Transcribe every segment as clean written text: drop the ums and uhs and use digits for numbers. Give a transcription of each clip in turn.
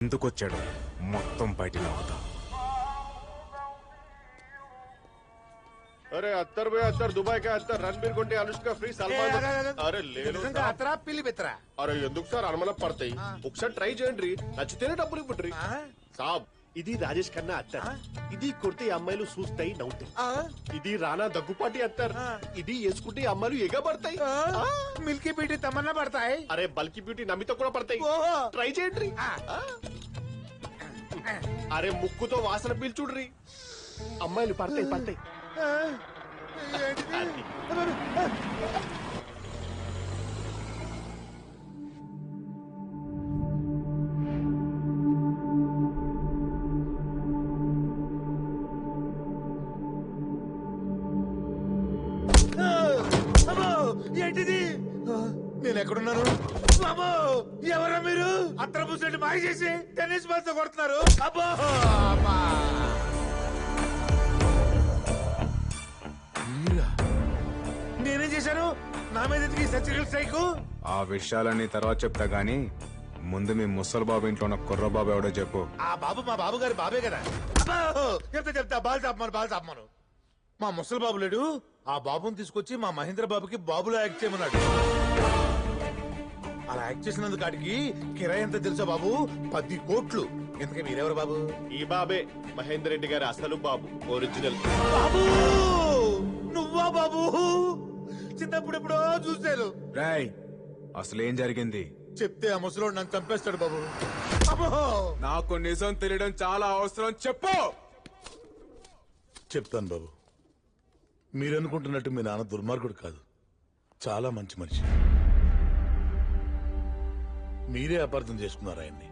ఎందుకొచ్చాడు మొత్తం బయటికి అవుతా. अरे 70 में 70 दुबई का 70 रणबीर गुंडे अनुष्का फ्री सलमान अरे ले लो అతరా పిల్లి బెత్తరా అరే ఎందుకు సార్ అనుమానం పడతాయి ఒకసారి ట్రై చేయండి నచ్చితేనే డబ్బులు ఇవ్వండి సాబ్ ఇది రాజేష్ ఖన్నా అత్తర్ ఇది కొడితే అమ్మాయిలు చూస్తాయి నవ్వుతాయి ఇది రానా దగ్గుపాటి అత్తర్ ఇది వేసుకుంటే అమ్మాయిలు ఎగబడతాయి మిల్కీ పీటి తమన్నా పడతాయి అరే బల్కి బ్యూటీ నమ్మితో కూడా పడతాయి ట్రై చేయండి అరే ముక్కుతో వాసన పీల్చుడ్రి అమ్మాయిలు పడతాయి పడతాయి ఏంటిది నేను ఎక్కడున్నాను బాబు ఎవరా మీరు అత్తర పూసెట్టి మాయ చేసి టెన్నిస్ బాల్ తో కొడుతున్నారు అబ్బో నేనేం చేశాను నా మీద సచిరల్ స్ట్రైక్ ఆ విషయాలన్నీ తర్వాత చెప్తా గానీ ముందు మీ ముసలి బాబు ఇంట్లో ఉన్న కుర్ర బాబు ఎవడో చెప్పు. ఆ బాబు మా బాబు గారి బాబే కదా చెప్తా బాల్ చాపమాను మా ముసలి బాబు లేడు ఆ బాబుని తీసుకొచ్చి మా మహేంద్ర బాబుకి బాబులో యాక్ట్ చేయమన్నాడు. అలా యాక్ట్ చేసినందుకు ఆడికి కిరాయి ఎంత తెలుసా బాబు 10 కోట్లు. ఎందుకే మీరెవరు బాబు? ఈ బాబే మహేందర్ రెడ్డి గారి అసలు బాబు ఒరిజినల్ బాబు. నువ్వా బాబు? చిన్నప్పుడు ఎప్పుడో చూశాను. రాయ్ అసలు ఏం జరిగింది చెప్తే ఆ ముసలోడు నన్ను చంపేస్తాడు బాబు. నాకు నిజం తెలియడం చాలా అవసరం, చెప్పు. చెప్తాను బాబు. మీరనుకుంటున్నట్టు మీ నాన్న దుర్మార్గుడు కాదు, చాలా మంచి మనిషి. మీరే అపార్థం చేసుకున్నారు ఆయన్ని.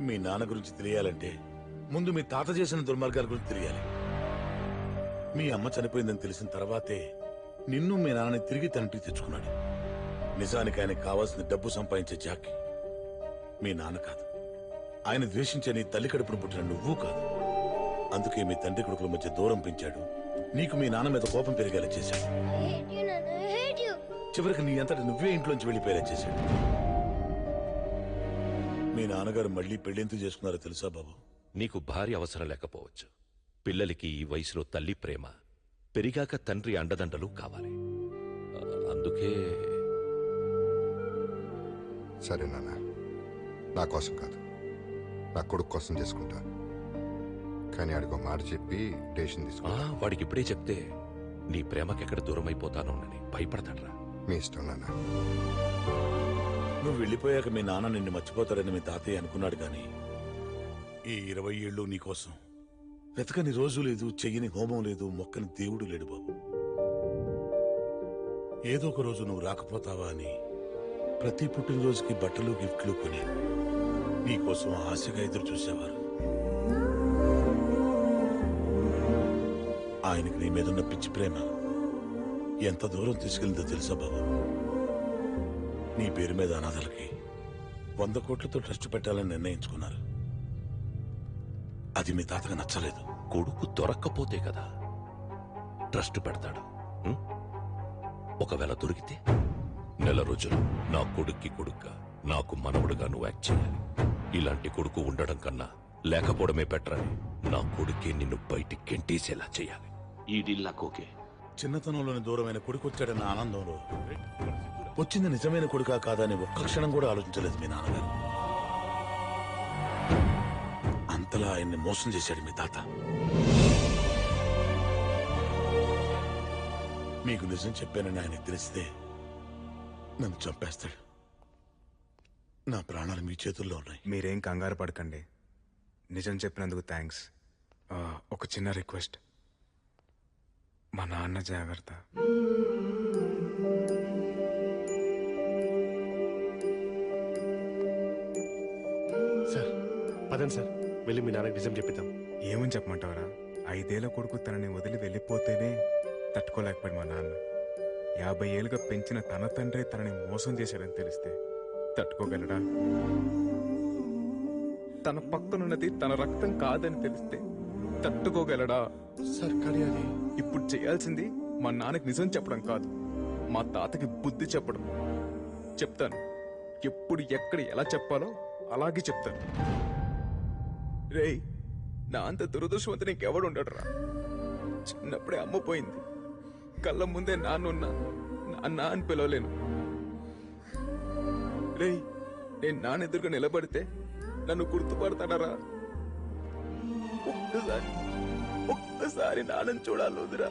మీ నాన్న గురించి తెలియాలంటే ముందు మీ తాత చేసిన దుర్మార్గాల గురించి తెలియాలి. మీ అమ్మ చనిపోయిందని తెలిసిన తర్వాతే నిన్ను మీ నాన్నని తిరిగి తండ్రికి తెచ్చుకున్నాడు. నిజానికి ఆయనకు కావాల్సిన డబ్బు సంపాదించే జాకి మీ నాన్న కాదు, ఆయన ద్వేషించే నీ తల్లి కడుపును పుట్టిన నువ్వు కాదు. అందుకే మీ తండ్రి కొడుకుల మధ్య దూరం పెంచాడు, నీకు మీ నాన్న మీద కోపం పెరిగేలా చేశాడు. చివరికి నీ అంతటి నువ్వే ఇంట్లోంచి వెళ్ళిపోయేలా చేశాడు. మీ నాన్నగారు మళ్ళీ పెళ్లింతు చేసుకున్నారో తెలుసా బాబు? నీకు భార్య అవసరం లేకపోవచ్చు, పిల్లలకి ఈ వయసులో తల్లి ప్రేమ, పెరిగాక తండ్రి అండదండలు కావాలి. అందుకే సరే నాన్న, నా కోసం కాదు, నా కొడుకు కోసం చేసుకుంటా. కానీ అడిగో మాట చెప్పి డెసిషన్ తీసుకున్నా. వాడికి ఇప్పుడే చెప్తే నీ ప్రేమకెక్కడ దూరం అయిపోతానోనని భయపడతాడ్రా. మీ ఇష్టం నాన్న. నువ్వు వెళ్ళిపోయాక మీ నాన్న నిన్ను మర్చిపోతాడని మీ తాతయ్య అనుకున్నాడు, గాని ఈ 20 ఏళ్ళు నీకోసం వెతకని రోజు లేదు, చెయ్యని హోమం లేదు, మొక్కని దేవుడు లేడు బాబు. ఏదో ఒక రోజు నువ్వు రాకపోతావా అని ప్రతి పుట్టినరోజుకి బట్టలు గిఫ్ట్లు కొని నీకోసం ఆశగా ఎదురు చూసేవారు. ఆయనకి నీ మీదున్న పిచ్చి ప్రేమ ఎంత దూరం తీసుకెళ్ళిందో తెలుసా బాబు? నీ పేరు మీద అనాథలకి 100 కోట్లతో ట్రస్ట్ పెట్టాలని నిర్ణయించుకున్నారు. అది మీ తాతగా నచ్చలేదు. కొడుకు దొరక్కపోతే కదా ట్రస్ట్ పెడతాడు. ఒకవేళ దొరికితే నెల రోజులు నా కొడుక్కి కొడుగ్గా, నాకు మనవడుగా నువ్వు యాక్ట్ చేయాలి. ఇలాంటి కొడుకు ఉండడం కన్నా లేకపోవడమే బెటర్ అని నా కొడుకే నిన్ను బయటికి గెంటేసేలా చేయాలి. ఈ డీల్ నాకు ఓకే. చిన్నతనంలోని దూరమైన కొడుకు వచ్చాడన్న ఆనందంలో వచ్చింది నిజమైన కొడుకా కాదని ఒక్క క్షణం కూడా ఆలోచించలేదు మీ నాన్నగారు. అంతలా ఆయన్ని మోసం చేశాడు మీ తాత. మీకు నిజం చెప్పానని ఆయనకు తెలిస్తే నన్ను చంపేస్తాడు. నా ప్రాణాలు మీ చేతుల్లో ఉన్నాయి. మీరేం కంగారు పడకండి. నిజం చెప్పినందుకు థ్యాంక్స్. ఒక చిన్న రిక్వెస్ట్, మా నాన్న జాగ్రత్త. సార్ పదండి సార్, వెళ్ళి మీ నాన్నకి నిజం చెప్పిద్దాం. ఏమని చెప్పమంటావరా? 5 ఏళ్ల కొడుకు తనని వదిలి వెళ్ళిపోతేనే తట్టుకోలేకపోయాడు మా నాన్న. 50 ఏళ్ళుగా పెంచిన తన తండ్రి తనని మోసం చేశాడని తెలిస్తే తట్టుకోగలడా? తన పక్కనున్నది తన రక్తం కాదని తెలిస్తే తట్టుకోగలడా? సార్ కానీ అది ఇప్పుడు చేయాల్సింది మా నాన్నకి నిజం చెప్పడం కాదు, మా తాతకి బుద్ధి చెప్పడం. చెప్తాను, ఎప్పుడు ఎక్కడ ఎలా చెప్పాలో అలాగే చెప్తాను. రేయ్, నా అంత దురదృష్టవంతుని ఇంకెవడు ఉండడురా. చిన్నప్పుడే అమ్మ పోయింది, కళ్ళ ముందే నాన్నున్నా, నాన్న అని పిలవలేను. రేయ్, నేను నాన్న ఎదురుగా నిలబడితే నన్ను గుర్తుపడతాడరా? ఒక్కసారి నాన్నని చూడాలి వదిరా.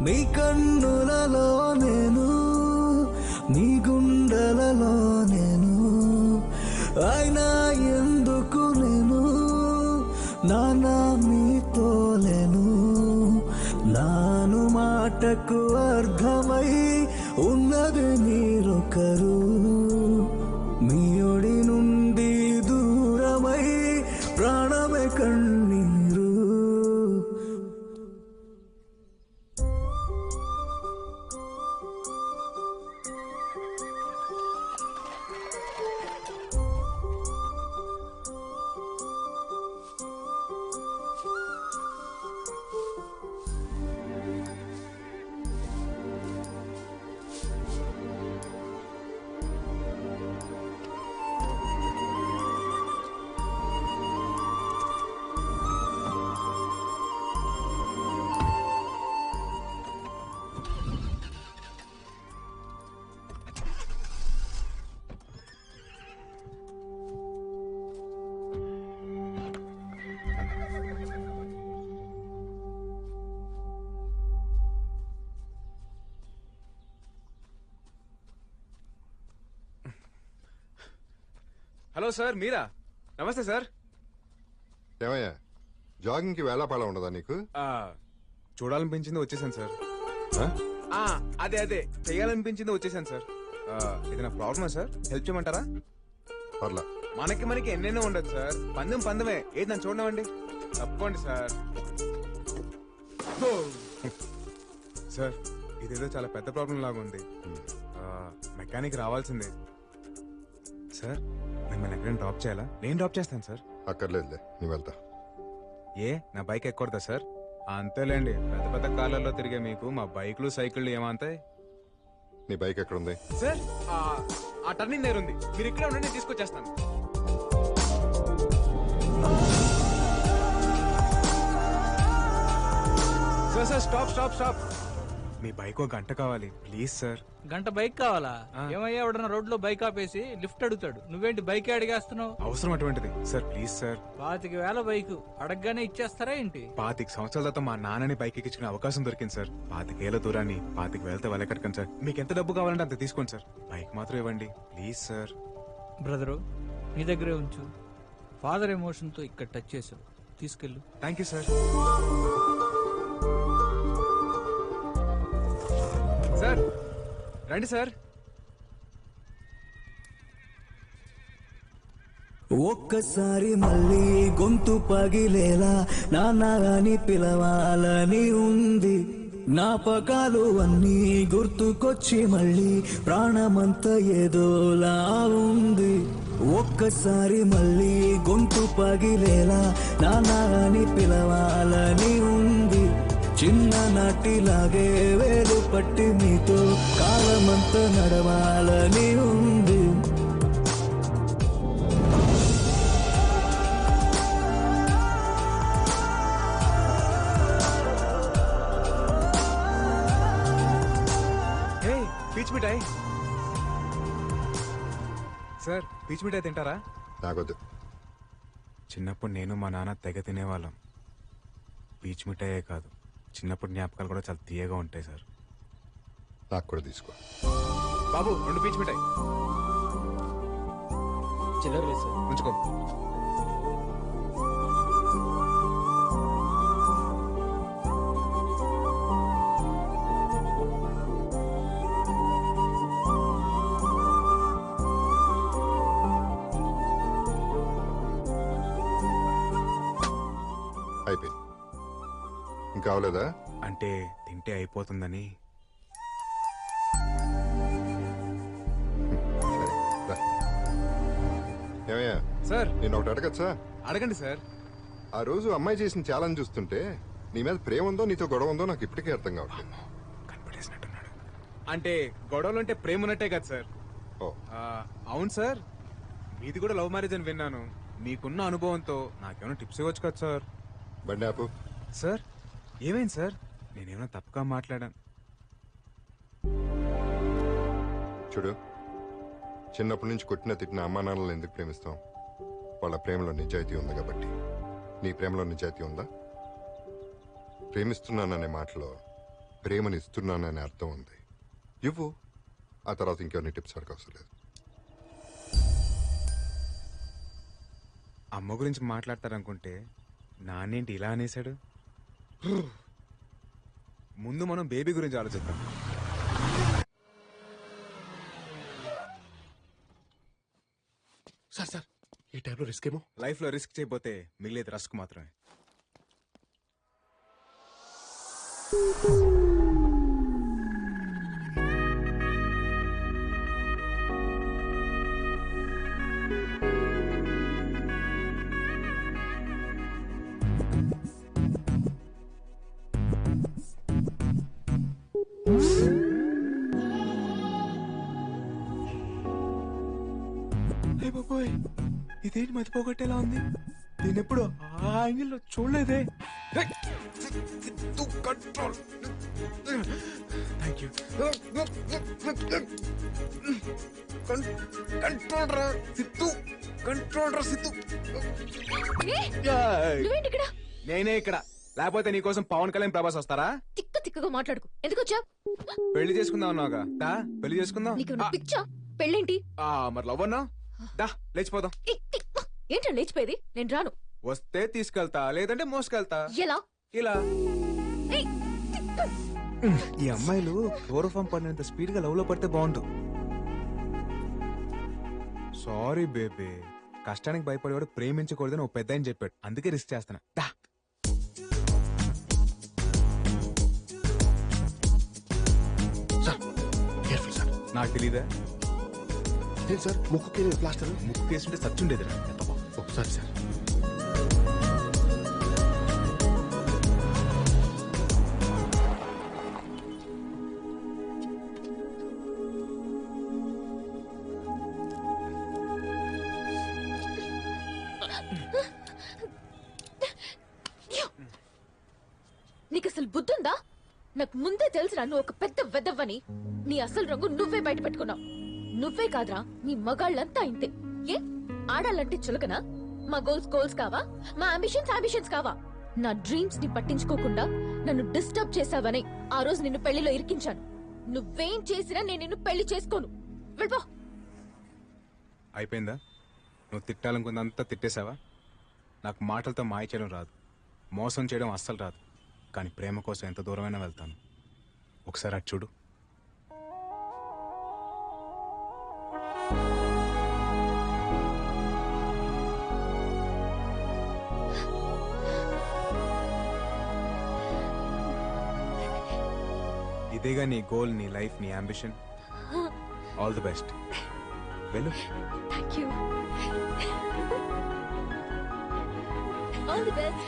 నీ కన్నులలో నేను, నీ గుండెలలో నేను, అయినా ఎందుకు నేను నానా మీతో లేను. నాను మాటకు అర్థమై ఉన్నది మీరొకరు, మీ ఒడి నుండి దూరమై ప్రాణమే కన్నీరు. హలో సార్, మీరా? నమస్తే సార్. ఏమయ్యా, జాగింగ్కి వేళాపాళ ఉండదా నీకు? చూడాలనిపించింది వచ్చేసాను సార్. అదే చెయ్యాలనిపించింది వచ్చేసాను సార్. ఏదైనా ప్రాబ్లమా సార్? హెల్ప్ చేయమంటారా? పర్లా. మనకి ఎన్నెన్నో ఉండదు సార్. పందెమే. ఏది నన్ను చూడనివ్వండి. తప్పకోండి సార్. సార్, ఇదేదో చాలా పెద్ద ప్రాబ్లం లాగా ఉంది. మెకానిక్ రావాల్సిందే సార్. మిమ్మల్ని ఎక్కడైనా డ్రాప్ చేయాలా? నేను డ్రాప్ చేస్తాను సార్. అక్కర్లేదులే, నీ వెళ్తా. నా బైక్ ఎక్కకూడదా సార్? అంతేలేండి, పెద్ద పెద్ద కార్లలో తిరిగే మీకు మా బైక్లు సైకిళ్ళు ఏమంతాయి? నీ బైక్ ఎక్కడుంది? సార్, ఆ టర్నింగ్ దగ్గర ఉంది. మీరు ఇక్కడే ఉండండి, నేను తీసుకొచ్చేస్తాను. Sir, stop. మీ బైక్ ఒక గంట కావాలి ప్లీజ్ సార్. గంట బైక్ కావాలా? ఏమయ్యా, ఎవడన్నా రోడ్లో బైక్ ఆపేసి లిఫ్ట్ అడుగుతాడు, నువ్వేంటి బైక్ అడిగేస్తున్నావు? అవసరం అటువంటిది సార్, ప్లీజ్ సార్. 25,000 బైక్ అడగగానే ఇచ్చేస్తారా ఏంటి? 25 సంవత్సరాల తర్వాత మా నాన్నని బైక్ ఎక్కించుకునే అవకాశం దొరికింది సార్. 25 ఏళ్ల దూరాన్ని 25,000తో వెళ్ళకట్టకండి సార్. మీకు ఎంత డబ్బు కావాలంటే అంత తీసుకోండి సార్. బైక్ మాత్రం ఇవ్వండి ప్లీజ్ సార్. బ్రదరు, నీ దగ్గరే ఉంచు. ఫాదర్ ఎమోషన్ తో ఇక్కడ టచ్ చేసావు, తీసుకెళ్ళు. Thank you sir. సార్ రండి సార్. ఒక్కసారి మళ్ళీ గొంతు పగిలేలా నాన్నని పిలవాలని ఉంది. జ్ఞాపకాలు అన్నీ గుర్తుకొచ్చి మళ్ళీ ప్రాణమంతా ఏదోలా ఉంది. ఒక్కసారి మళ్ళీ గొంతు పగిలేలా నాన్నని పిలవాలని ఉంది. చిన్ననాటిలాగే వేలు పట్టి మీతో కాలమంతా నడవాలని ఉంది. పీచ్ మిఠాయి సార్, పీచ్ మిఠాయి తింటారా? నాకొద్దు. చిన్నప్పుడు నేను మా నాన్న తెగ తినేవాళ్ళం. పీచ్ మిఠాయే కాదు, చిన్నప్పుడు జ్ఞాపకాలు కూడా చాలా తీయగా ఉంటాయి సార్. నాకు కూడా తీసుకో బాబు. 2 పీచ్ మిఠాయి చిల్లర సార్, ఉంచుకో. అయిపోయింది. ఇంకా అవలేదా? అంటే తింటే అయిపోతుందని. సరే రా. ఏమయ్యా సార్ నేను ఒకటి అడగచ్చా? అడగండి సార్. ఆ రోజు అమ్మాయి చేసిన ఛాలెంజ్ చూస్తుంటే నీ మీద ప్రేమ ఉందో నీతో గొడవ ఉందో నాకు ఇప్పటికే అర్థం కావట్లేదు. కనిపెట్టేసినట్టున్నాడు. అంటే గొడవలు అంటే ప్రేమ ఉన్నట్టే కదా సార్. ఓ అవును సార్, మీది కూడా లవ్ మ్యారేజ్ అని విన్నాను. మీకున్న అనుభవంతో నాకేమైనా టిప్స్ ఇవ్వచ్చు కదా సార్. బండి ఆపు. సార్ ఏమైంది సార్? నేనేమైనా తప్పుగా మాట్లాడాను? చూడు, చిన్నప్పటి నుంచి కొట్టిన తిట్టిన అమ్మా నాన్నలను ఎందుకు ప్రేమిస్తాం? వాళ్ళ ప్రేమలో నిజాయితీ ఉంది కాబట్టి. నీ ప్రేమలో నిజాయితీ ఉందా? ప్రేమిస్తున్నాననే మాటలో ప్రేమని ఇస్తున్నాననే అర్థం ఉంది. ఇవ్వు, ఆ తర్వాత ఇంకెవరిని టిప్స్ అడగవసరం లేదు. అమ్మ గురించి మాట్లాడతారనుకుంటే నాన్నేంటి ఇలా అనేశాడు? ముందు మనం బేబీ గురించి ఆలోచిద్దాం. సార్ సార్, ఈ టైంలో రిస్క్ ఏమో. లైఫ్ లో రిస్క్ చేయకపోతే మిగిలేదు రస్క్ మాత్రమే. బాబోయ్, ఇదేంటి మతిపోగొట్టేలా ఉంది? దీని ఎప్పుడు ఆ యాంగిల్లో చూడలేదే. కంట్రోల్. Thank you. కంట్రోల్ రా సిత్తు, కంట్రోల్ రా సిత్తు. నేనే ఇక్కడ, లేకపోతే నీకోసం పవన్ కళ్యాణ్ ప్రభాస్ వస్తారా? తిక్క తిక్కగా మాట్లాడుకు. ఎందుకు వచ్చావు? పెళ్లి చేసుకుందాం అన్నావుగా, దా పెళ్లి చేసుకుందాం. పిచ్చా? పెళ్ళేంటి? మరి లవ్ అన్నా, దా లేచిపోదాం. ఏంటో లేచిపోయేది? నేను రాను. వస్తే తీసుకెళ్తా, లేదంటే మోసుకెళ్తా. ఎలా? ఇలా. ఈ అమ్మాయిలు క్లోరోఫామ్ పడినంత స్పీడ్ గా లవ్ లో పడితే బాగుండు. సారీ బేబీ, కష్టానికి భయపడేవాడు ప్రేమించకూడదని ఓ పెద్ద ఆయన చెప్పాడు, అందుకే రిస్క్ చేస్తాను. దా. నాకు తెలీదా? సార్ ముక్కుకి ప్లాస్టర్. ముక్కు కేసుంటే సచ్చుండేదిరా. ఒకసారి సార్. నీకు అసలు బుద్ధుందా? నాకు ముందే తెలుసురా నువ్వు ఒక పెద్ద వెదవ్వని. నీ అసలు రంగు నువ్వే బయట పెట్టుకున్నావు. నువ్వే కాదురా, నీ మగాళ్ళంతా ఇంతే. ఏ ఆడాలంటే చులకనా? మా గోల్స్ గోల్స్ కావా? మా అంబిషన్స్ కావా? నా డ్రీమ్స్ ని పట్టించుకోకుండా నన్ను డిస్టర్బ్ చేసావని ఆ రోజు నిన్ను పెళ్లిలో ఇరికించాను. నువ్వేం చేసినా నేను నిన్ను పెళ్లి చేసుకోను. వెళ్ళిపో. అయిపోయిందా? నువ్వు తిట్టాలనుకుందంతా తిట్టేశావా? నాకు మాటలతో మాయ చేయడం రాదు, మోసం చేయడం అస్సలు రాదు. కానీ ప్రేమ కోసం ఎంత దూరమైనా వెళ్తాను. ఒకసారి అటు చూడు. ఇదేగా నీ గోల్, నీ లైఫ్, నీ అంబిషన్. All the best. వెళ్ళు. Thank you. All the best.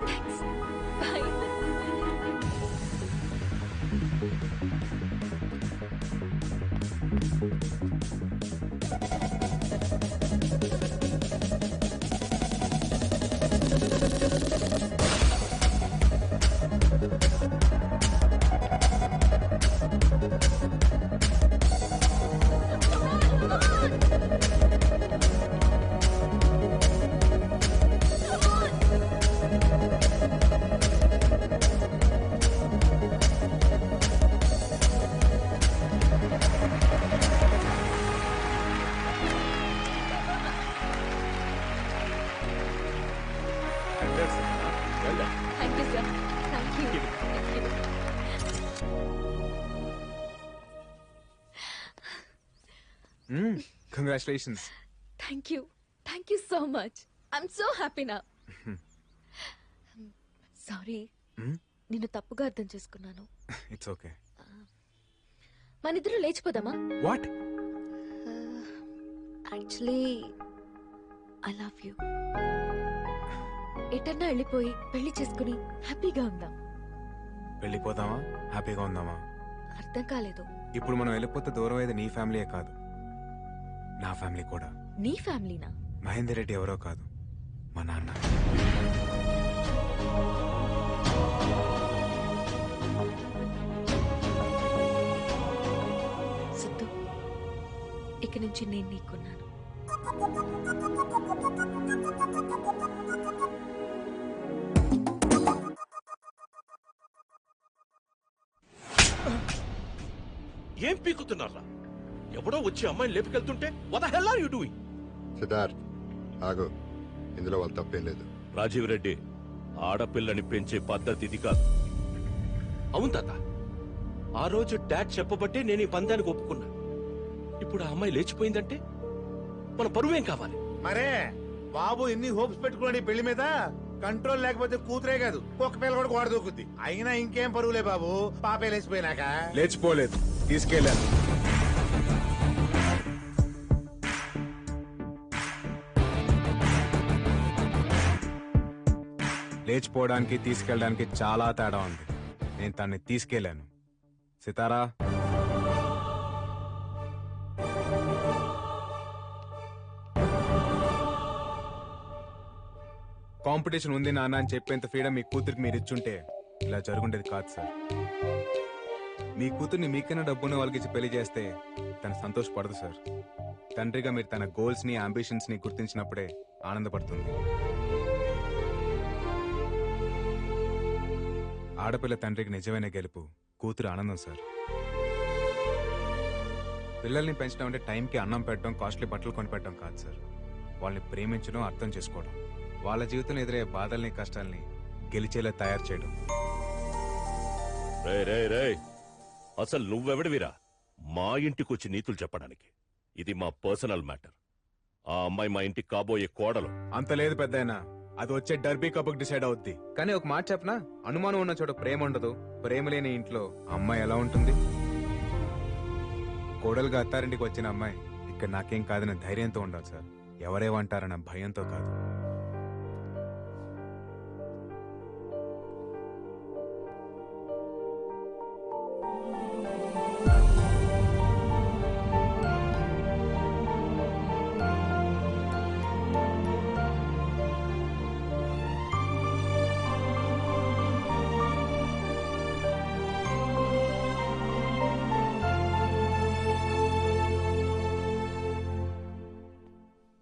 Thanks. Bye. Thank you, sir. Thank you. Congratulations. Thank you. Thank you so much. I'm so happy now. Sorry, నిన్ను తప్పుగా అర్థం చేసుకున్నాను. It's okay. మనిద్దరం లేచిపోదామా? What? Actually I love you. ఎటన్నా వెళ్ళిపోయి పెళ్లి చేసుకుని హ్యాపీగా ఉందాం. వెళ్ళిపోదామా? హ్యాపీగా ఉందామా? అర్థం కాలేదు. ఇప్పుడు మనం వెళ్ళిపోతే దూరం అయ్యేది నీ ఫ్యామిలీయే కాదు, నా ఫ్యామిలీ కూడా. నీ ఫ్యామిలీనా? మహేందర్ రెడ్డి ఎవరో కాదు, మా నాన్న. సిద్ధు, ఇక నుంచి నేను నీకున్నాను. ఏం పీకుతున్నారా? ఎవడో వచ్చి అమ్మాయిని లేపుకెళ్తుంటే what the hell are you doing? Siddharth ఆగు, ఇందులో వాళ్ళు తప్పేం లేదు. రాజీవ్ రెడ్డి, ఆడపిల్లని పెంచే పద్ధతి ఇది కాదు. అవును తాత, ఆ రోజు డాడ్ చెప్పబట్టే నేను ఈ పందానికి ఒప్పుకున్నా. ఇప్పుడు ఆ అమ్మాయి లేచిపోయిందంటే మన పరువేం కావాలి? మరే బాబు ఎన్ని హోప్స్ పెట్టుకున్నాడు ఈ పెళ్లి మీద. కంట్రోల్ లేకపోతే కూతురే కాదు కుక్క పిల్ల కూడా గోడ దూకుద్ది. అయినా ఇంకేం పరువులే బాబు, పాపే లేచిపోయినాక. లేచిపోలేదు, తీసుకెళ్ళాను. లేచిపోవడానికి తీసుకెళ్ళడానికి చాలా తేడా ఉంది. నేను తన్ని తీసుకెళ్ళాను. సితారా, కాంపిటీషన్ ఉంది నాన్న అని చెప్పేంత ఫ్రీడమ్ మీ కూతురికి మీరు ఇచ్చుంటే ఇలా జరుగుండేది కాదు సార్. మీ కూతుర్ని మీకైనా డబ్బున్న వాళ్ళకి ఇచ్చి పెళ్లి చేస్తే తను సంతోషపడదు సార్. తండ్రిగా మీరు తన గోల్స్ ని అంబిషన్స్ ని గుర్తించినప్పుడే ఆనందపడుతుంది. ఆడపిల్ల తండ్రికి నిజమైన గెలుపు కూతురు ఆనందం సార్. పిల్లల్ని పెంచడం అంటే టైంకి అన్నం పెట్టడం, కాస్ట్లీ బట్టలు కొనిపెట్టడం కాదు సార్. వాళ్ళని ప్రేమించడం, అర్థం చేసుకోవడం, వాళ్ళ జీవితంలో ఎదురయ్యే బాధల్ని కష్టాల్ని గెలిచేలా తయారు చేయడం. అసలు నువ్వెవడివిరా మా ఇంటికొచ్చి నీతులు చెప్పడానికి? ఇది మా పర్సనల్ మ్యాటర్. ఆ అమ్మాయి మా ఇంటికి కాబోయే కోడలు. అంత లేదు పెద్దయినా, అది వచ్చే డర్బీ కప్కి డిసైడ్ అవుద్ది. కానీ ఒక మాట చెప్పనా, అనుమానం ఉన్న చోట ప్రేమ ఉండదు. ప్రేమ లేని ఇంట్లో అమ్మాయి ఎలా ఉంటుంది? కోడలుగా అత్తారింటికి వచ్చిన అమ్మాయి ఇక్కడ నాకేం కాదన్న ధైర్యంతో ఉండాలి సార్. ఎవరేమంటారన్న భయంతో కాదు.